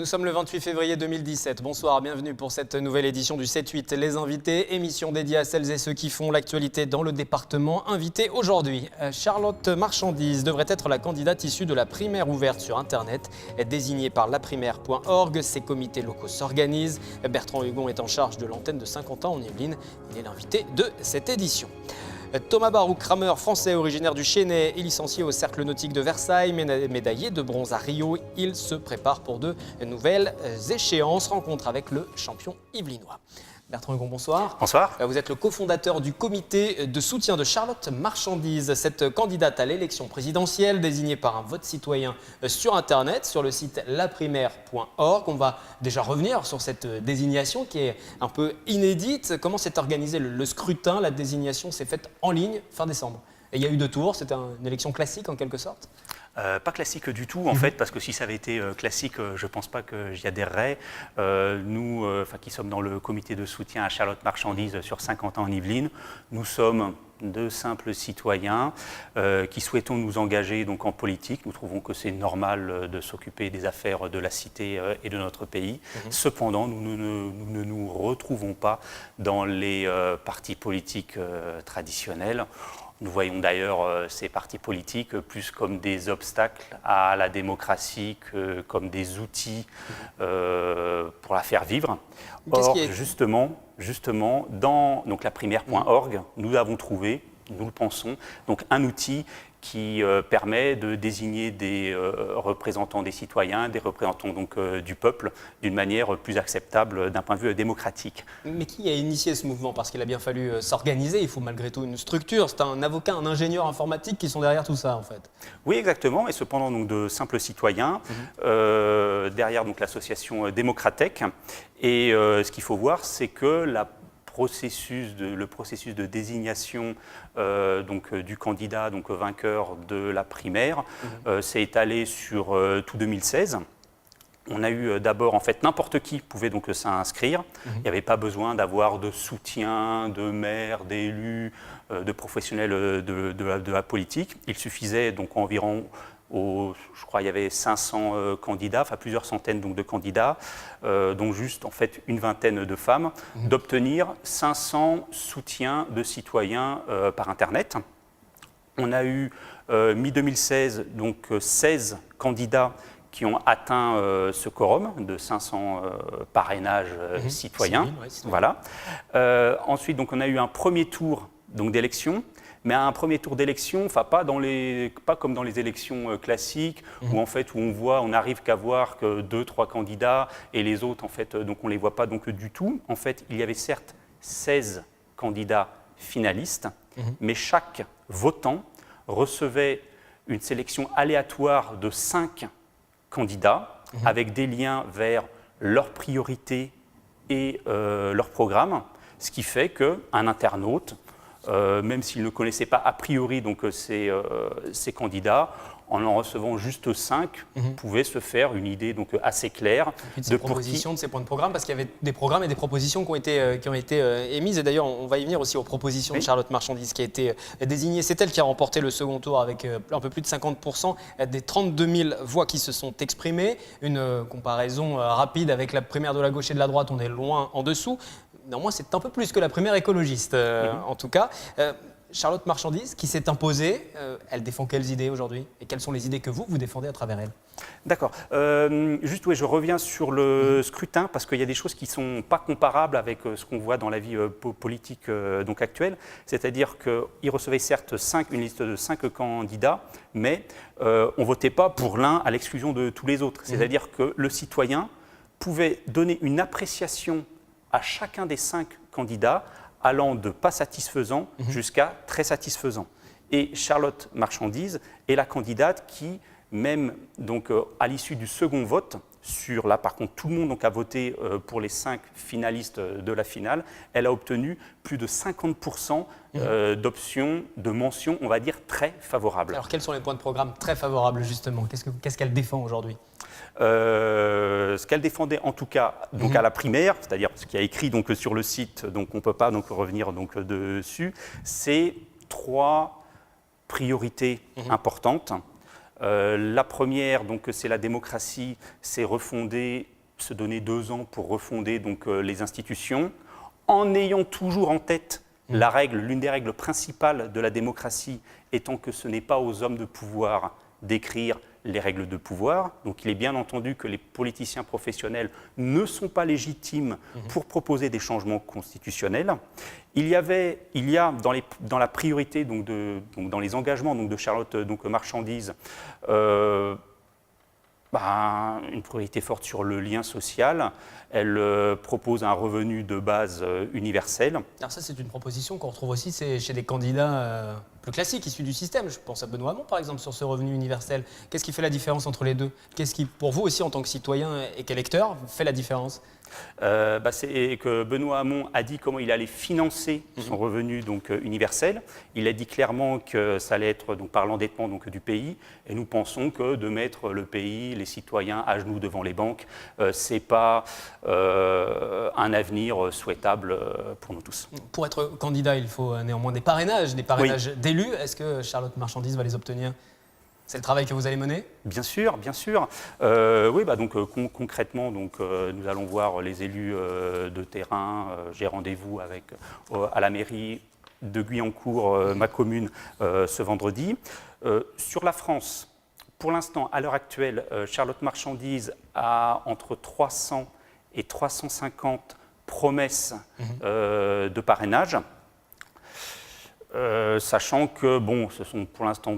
Nous sommes le 28 février 2017. Bonsoir, bienvenue pour cette nouvelle édition du 7-8. Les invités, émission dédiée à celles et ceux qui font l'actualité dans le département. Invité aujourd'hui, Charlotte Marchandise devrait être la candidate issue de la primaire ouverte sur Internet. Désignée par laprimaire.org, ses comités locaux s'organisent. Bertrand Hugon est en charge de l'antenne de Saint-Quentin en Yvelines. Il est l'invité de cette édition. Thomas Barouk, rameur français originaire du Chesnay et licencié au Cercle nautique de Versailles, médaillé de bronze à Rio, il se prépare pour de nouvelles échéances. Rencontre avec le champion yvelinois. Bertrand Hugon, bonsoir. Bonsoir. Vous êtes le cofondateur du comité de soutien de Charlotte Marchandise, cette candidate à l'élection présidentielle désignée par un vote citoyen sur Internet, sur le site laprimaire.org. On va déjà revenir sur cette désignation qui est un peu inédite. Comment s'est organisé le scrutin? La désignation s'est faite en ligne fin décembre. Et il y a eu 2 tours, c'était une élection classique en quelque sorte? Pas classique du tout en fait, parce que si ça avait été classique, je ne pense pas que j'y adhérerais. Nous, qui sommes dans le comité de soutien à Charlotte Marchandise sur Saint-Quentin en Yvelines, nous sommes 2 simples citoyens qui souhaitons nous engager donc, en politique. Nous trouvons que c'est normal de s'occuper des affaires de la cité et de notre pays. Cependant, nous ne nous retrouvons pas dans les partis politiques traditionnels. Nous voyons d'ailleurs ces partis politiques plus comme des obstacles à la démocratie que comme des outils pour la faire vivre. Or, justement, dans donc, laprimaire.org, nous avons trouvé, nous le pensons, donc, un outil qui permet de désigner des représentants des citoyens, des représentants donc, du peuple, d'une manière plus acceptable d'un point de vue démocratique. Mais qui a initié ce mouvement? Parce qu'il a bien fallu s'organiser, il faut malgré tout une structure. C'est un avocat, un ingénieur informatique qui sont derrière tout ça en fait. Oui, exactement, et cependant donc, de simples citoyens, derrière l'association Démocratech. Et ce qu'il faut voir, c'est que le processus de désignation du candidat vainqueur de la primaire s'est étalé sur tout 2016. On a eu d'abord, en fait, n'importe qui pouvait donc s'inscrire. Il n'y avait pas besoin d'avoir de soutien, de maires, d'élus, de professionnels de la politique. Il suffisait donc environ, je crois, il y avait 500 candidats, enfin plusieurs centaines donc, de candidats, dont juste en fait une vingtaine de femmes, d'obtenir 500 soutiens de citoyens par Internet. On a eu mi-2016 donc 16 candidats qui ont atteint ce quorum de 500 parrainages citoyens. Voilà. Ensuite, donc, on a eu un premier tour d'élection, mais un premier tour d'élection, pas comme dans les élections classiques, où en fait où on n'arrive qu'à voir que 2-3 candidats et les autres en fait donc on les voit pas donc du tout. En fait, il y avait certes 16 candidats finalistes, mais chaque votant recevait une sélection aléatoire de 5 candidats avec des liens vers leurs priorités et leur programme, ce qui fait qu'un internaute, même s'il ne connaissait pas a priori donc, ces candidats, en recevant juste 5, pouvait se faire une idée donc, assez claire de ces propositions, de ces points de programme, parce qu'il y avait des programmes et des propositions qui ont été émises. Et d'ailleurs, on va y venir aussi aux propositions de Charlotte Marchandise qui a été désignée. C'est elle qui a remporté le second tour avec un peu plus de 50% des 32 000 voix qui se sont exprimées. Une comparaison rapide avec la primaire de la gauche et de la droite, on est loin en dessous. Néanmoins, c'est un peu plus que la primaire écologiste, en tout cas. Charlotte Marchandise, qui s'est imposée, elle défend quelles idées aujourd'hui? Et quelles sont les idées que vous défendez à travers elle? D'accord. Juste, je reviens sur le scrutin, parce qu'il y a des choses qui ne sont pas comparables avec ce qu'on voit dans la vie politique donc actuelle. C'est-à-dire qu'ils recevaient certes une liste de 5 candidats, mais on ne votait pas pour l'un à l'exclusion de tous les autres. C'est-à-dire que le citoyen pouvait donner une appréciation à chacun des 5 candidats, allant de pas satisfaisant jusqu'à très satisfaisant. Et Charlotte Marchandise est la candidate qui, même donc, à l'issue du second vote, là par contre tout le monde donc, a voté pour les 5 finalistes de la finale, elle a obtenu plus de 50% d'options, de mentions, on va dire, très favorables. Alors quels sont les points de programme très favorables justement? Qu'est-ce qu'elle défend aujourd'hui? Ce qu'elle défendait en tout cas donc à la primaire, c'est-à-dire ce qui a écrit donc sur le site, donc on ne peut pas donc revenir donc dessus, c'est 3 priorités importantes. La première, donc, c'est la démocratie, c'est refonder se donner 2 ans pour refonder donc, les institutions, en ayant toujours en tête l'une des règles principales de la démocratie étant que ce n'est pas aux hommes de pouvoir d'écrire les règles de pouvoir. Donc il est bien entendu que les politiciens professionnels ne sont pas légitimes pour proposer des changements constitutionnels. Il y a dans la priorité, donc dans les engagements donc de Charlotte Marchandise, une priorité forte sur le lien social. Elle propose un revenu de base universel. Alors ça, c'est une proposition qu'on retrouve aussi chez des candidats plus classiques, issus du système. Je pense à Benoît Hamon, par exemple, sur ce revenu universel. Qu'est-ce qui fait la différence entre les deux? Qu'est-ce qui, pour vous aussi, en tant que citoyen et qu'électeur, fait la différence? C'est que Benoît Hamon a dit comment il allait financer son revenu donc, universel. Il a dit clairement que ça allait être donc, par l'endettement donc, du pays. Et nous pensons que de mettre le pays, les citoyens à genoux devant les banques, ce n'est pas un avenir souhaitable pour nous tous. Pour être candidat, il faut néanmoins des parrainages d'élus. Est-ce que Charlotte Marchandise va les obtenir? C'est le travail que vous allez mener? Bien sûr, bien sûr. Concrètement, nous allons voir les élus de terrain. J'ai rendez-vous à la mairie de Guyancourt, ma commune, ce vendredi. Sur la France, pour l'instant, à l'heure actuelle, Charlotte Marchandise a entre 300 et 350 promesses de parrainage. Sachant que ce sont pour l'instant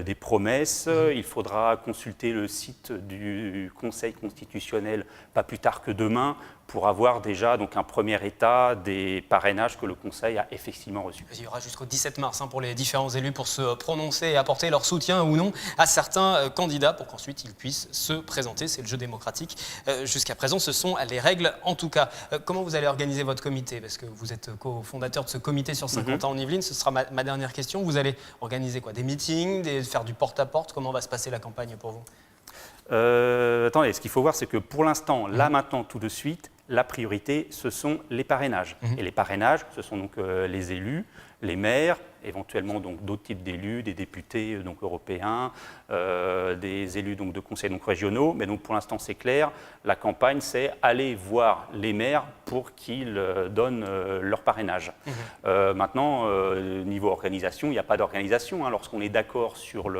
des promesses, il faudra consulter le site du Conseil constitutionnel pas plus tard que demain pour avoir déjà un premier état des parrainages que le Conseil a effectivement reçus. Il y aura jusqu'au 17 mars pour les différents élus pour se prononcer et apporter leur soutien ou non à certains candidats pour qu'ensuite ils puissent se présenter. C'est le jeu démocratique. Jusqu'à présent, ce sont les règles en tout cas. Comment vous allez organiser votre comité? Parce que vous êtes cofondateur de ce comité sur Saint-Quentin en Yvelines. Ce sera ma dernière question. Vous allez organiser quoi? Des meetings, faire du porte-à-porte? Comment va se passer la campagne pour vous? Attendez, ce qu'il faut voir, c'est que pour l'instant, là maintenant, tout de suite, la priorité, ce sont les parrainages. Et les parrainages, ce sont donc les élus, les maires, éventuellement d'autres types d'élus, des députés européens, des élus de conseils régionaux. Mais pour l'instant, c'est clair, la campagne, c'est aller voir les maires pour qu'ils donnent leur parrainage. Maintenant, niveau organisation, il n'y a pas d'organisation. Lorsqu'on est d'accord sur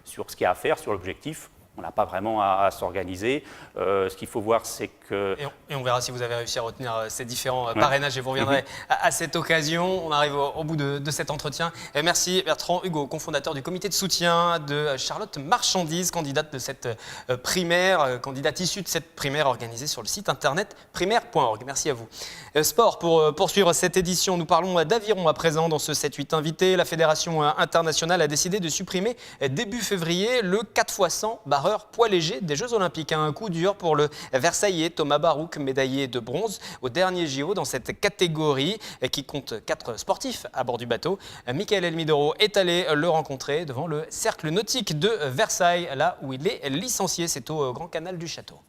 ce qu'il y a à faire, sur l'objectif, on n'a pas vraiment à s'organiser. Ce qu'il faut voir, c'est que... Et on verra si vous avez réussi à retenir ces différents parrainages et vous reviendrez à cette occasion. On arrive au bout de cet entretien. Et merci Bertrand Hugo, cofondateur du comité de soutien de Charlotte Marchandise, candidate de cette primaire, candidate issue de cette primaire organisée sur le site internet primaire.org. Merci à vous. Sport, pour poursuivre cette édition, nous parlons d'aviron à présent dans ce 7-8 invité. La Fédération internationale a décidé de supprimer début février le 4x100 barreur poids léger des Jeux Olympiques. Un coup dur pour le Versaillais Thomas Barouk, médaillé de bronze au dernier JO dans cette catégorie qui compte 4 sportifs à bord du bateau. Michael Elmidoro est allé le rencontrer devant le cercle nautique de Versailles, là où il est licencié. C'est au Grand Canal du Château.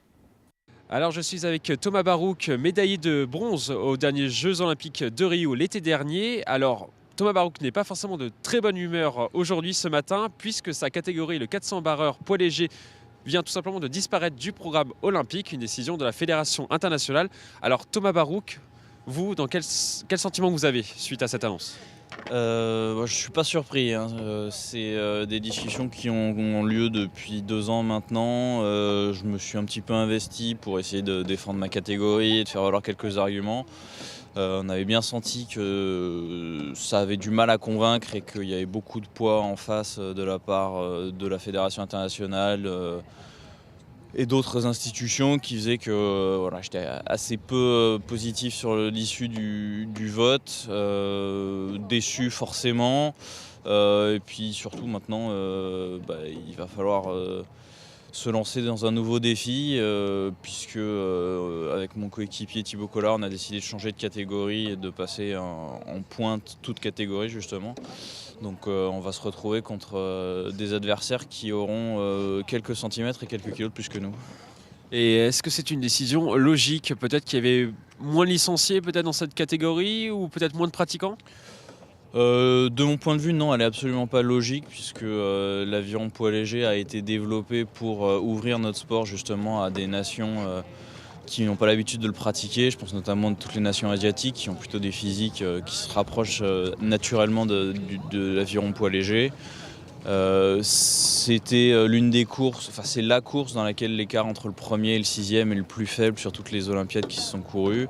Alors je suis avec Thomas Barouk, médaillé de bronze aux derniers Jeux Olympiques de Rio l'été dernier. Alors Thomas Barouk n'est pas forcément de très bonne humeur aujourd'hui ce matin puisque sa catégorie, le 400 barreur poids léger, vient tout simplement de disparaître du programme olympique, une décision de la Fédération internationale. Alors Thomas Barouk, vous, dans quel sentiment vous avez suite à cette annonce? Je ne suis pas surpris. C'est des discussions qui ont lieu depuis 2 ans maintenant. Je me suis un petit peu investi pour essayer de défendre ma catégorie et de faire valoir quelques arguments. On avait bien senti que ça avait du mal à convaincre et qu'il y avait beaucoup de poids en face de la part de la Fédération internationale et d'autres institutions qui faisaient que j'étais assez peu positif sur l'issue du vote, déçu forcément. Et puis surtout maintenant, il va falloir se lancer dans un nouveau défi puisque avec mon coéquipier Thibaut Collard, on a décidé de changer de catégorie et de passer en pointe toute catégorie justement. Donc on va se retrouver contre des adversaires qui auront quelques centimètres et quelques kilos de plus que nous. Et est-ce que c'est une décision logique? Peut-être qu'il y avait moins de licenciés peut-être dans cette catégorie ou peut-être moins de pratiquants? De mon point de vue, non, elle n'est absolument pas logique puisque l'aviron poids léger a été développé pour ouvrir notre sport justement à des nations qui n'ont pas l'habitude de le pratiquer. Je pense notamment à toutes les nations asiatiques qui ont plutôt des physiques qui se rapprochent naturellement de l'aviron poids léger. C'était l'une des courses, enfin c'est la course dans laquelle l'écart entre le premier et le sixième est le plus faible sur toutes les Olympiades qui se sont courues.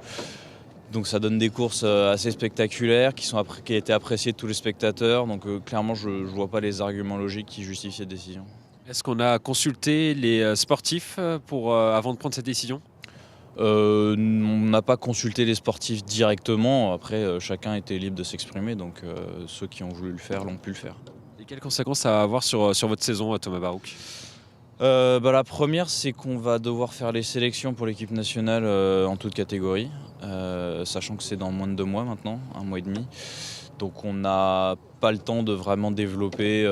Donc ça donne des courses assez spectaculaires qui ont été appréciées de tous les spectateurs. Donc clairement je ne vois pas les arguments logiques qui justifient cette décision. Est-ce qu'on a consulté les sportifs avant de prendre cette décision ? On n'a pas consulté les sportifs directement. Après chacun était libre de s'exprimer. Donc ceux qui ont voulu le faire l'ont pu le faire. Et quelles conséquences ça va avoir sur votre saison, Thomas Barouk ? La première, c'est qu'on va devoir faire les sélections pour l'équipe nationale en toute catégorie, sachant que c'est dans moins de 2 mois maintenant, 1 mois et demi. Donc on n'a pas le temps de vraiment développer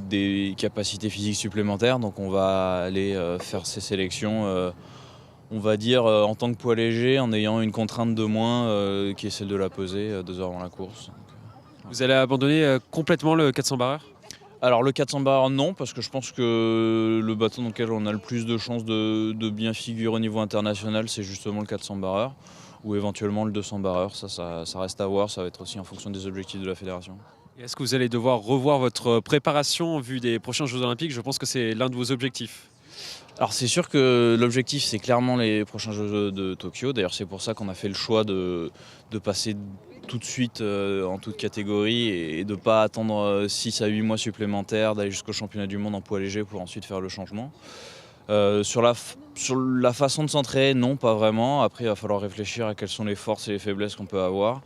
des capacités physiques supplémentaires. Donc on va aller faire ces sélections, on va dire, en tant que poids léger, en ayant une contrainte de moins qui est celle de la pesée 2 heures avant la course. Vous allez abandonner complètement le 400 barreur ? Alors le 400 barreur non, parce que je pense que le bateau dans lequel on a le plus de chances de bien figurer au niveau international, c'est justement le 400 barreur, ou éventuellement le 200 barreur. Ça reste à voir, ça va être aussi en fonction des objectifs de la fédération. Est-ce que vous allez devoir revoir votre préparation en vue des prochains Jeux Olympiques ? Je pense que c'est l'un de vos objectifs. Alors c'est sûr que l'objectif c'est clairement les prochains Jeux de Tokyo. D'ailleurs c'est pour ça qu'on a fait le choix de passer tout de suite en toute catégorie et de ne pas attendre 6 à 8 mois supplémentaires, d'aller jusqu'au championnat du monde en poids léger pour ensuite faire le changement. Sur la façon de s'entraîner, non, pas vraiment. Après, il va falloir réfléchir à quelles sont les forces et les faiblesses qu'on peut avoir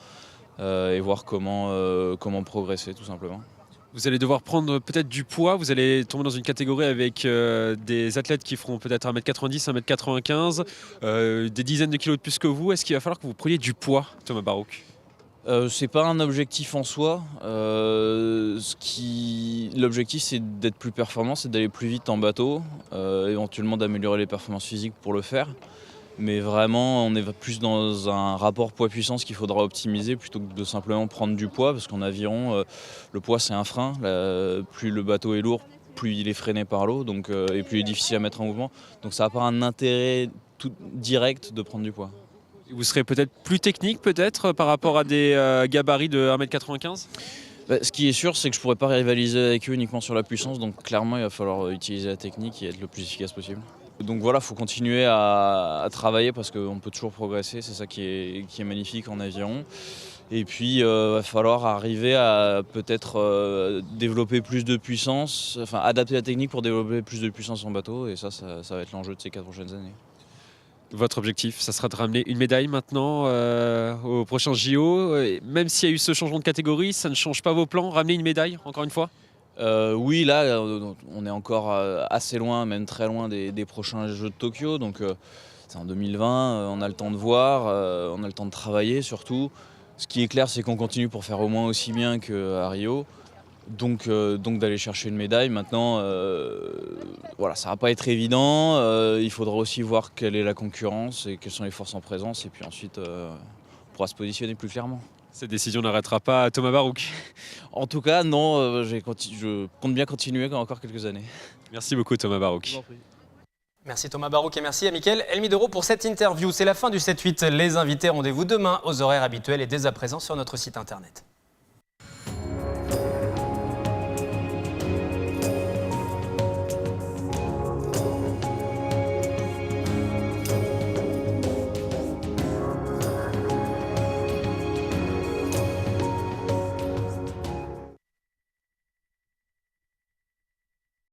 et voir comment progresser tout simplement. Vous allez devoir prendre peut-être du poids, vous allez tomber dans une catégorie avec des athlètes qui feront peut-être 1m90, 1m95, des dizaines de kilos de plus que vous. Est-ce qu'il va falloir que vous preniez du poids, Thomas Barouk ? C'est pas un objectif en soi. L'objectif c'est d'être plus performant, c'est d'aller plus vite en bateau, éventuellement d'améliorer les performances physiques pour le faire. Mais vraiment, on est plus dans un rapport poids-puissance qu'il faudra optimiser plutôt que de simplement prendre du poids, parce qu'en aviron, le poids c'est un frein. Plus le bateau est lourd, plus il est freiné par l'eau, et plus il est difficile à mettre en mouvement. Donc ça n'a pas un intérêt direct de prendre du poids. Vous serez peut-être plus technique par rapport à des gabarits de 1m95 ? Ce qui est sûr, c'est que je ne pourrais pas rivaliser avec eux uniquement sur la puissance, donc clairement il va falloir utiliser la technique et être le plus efficace possible. Donc voilà, il faut continuer à travailler parce qu'on peut toujours progresser, c'est ça qui est magnifique en aviron. Et puis il va falloir arriver à peut-être développer plus de puissance, enfin adapter la technique pour développer plus de puissance en bateau, et ça va être l'enjeu de ces 4 prochaines années. Votre objectif, ça sera de ramener une médaille maintenant au prochain JO. Même s'il y a eu ce changement de catégorie, ça ne change pas vos plans, ramener une médaille, encore une fois ? Oui, là, on est encore assez loin, même très loin des prochains Jeux de Tokyo. Donc c'est en 2020, on a le temps de voir, on a le temps de travailler surtout. Ce qui est clair, c'est qu'on continue pour faire au moins aussi bien qu'à Rio. Donc d'aller chercher une médaille. Maintenant, voilà, ça ne va pas être évident. Il faudra aussi voir quelle est la concurrence et quelles sont les forces en présence. Et puis ensuite, on pourra se positionner plus clairement. Cette décision n'arrêtera pas Thomas Barouk. En tout cas, non, je compte bien continuer encore quelques années. Merci beaucoup Thomas Barouk. Merci Thomas Barouk et merci à Mickaël Elmidoro pour cette interview. C'est la fin du 7-8. Les invités, rendez-vous demain aux horaires habituels et dès à présent sur notre site internet.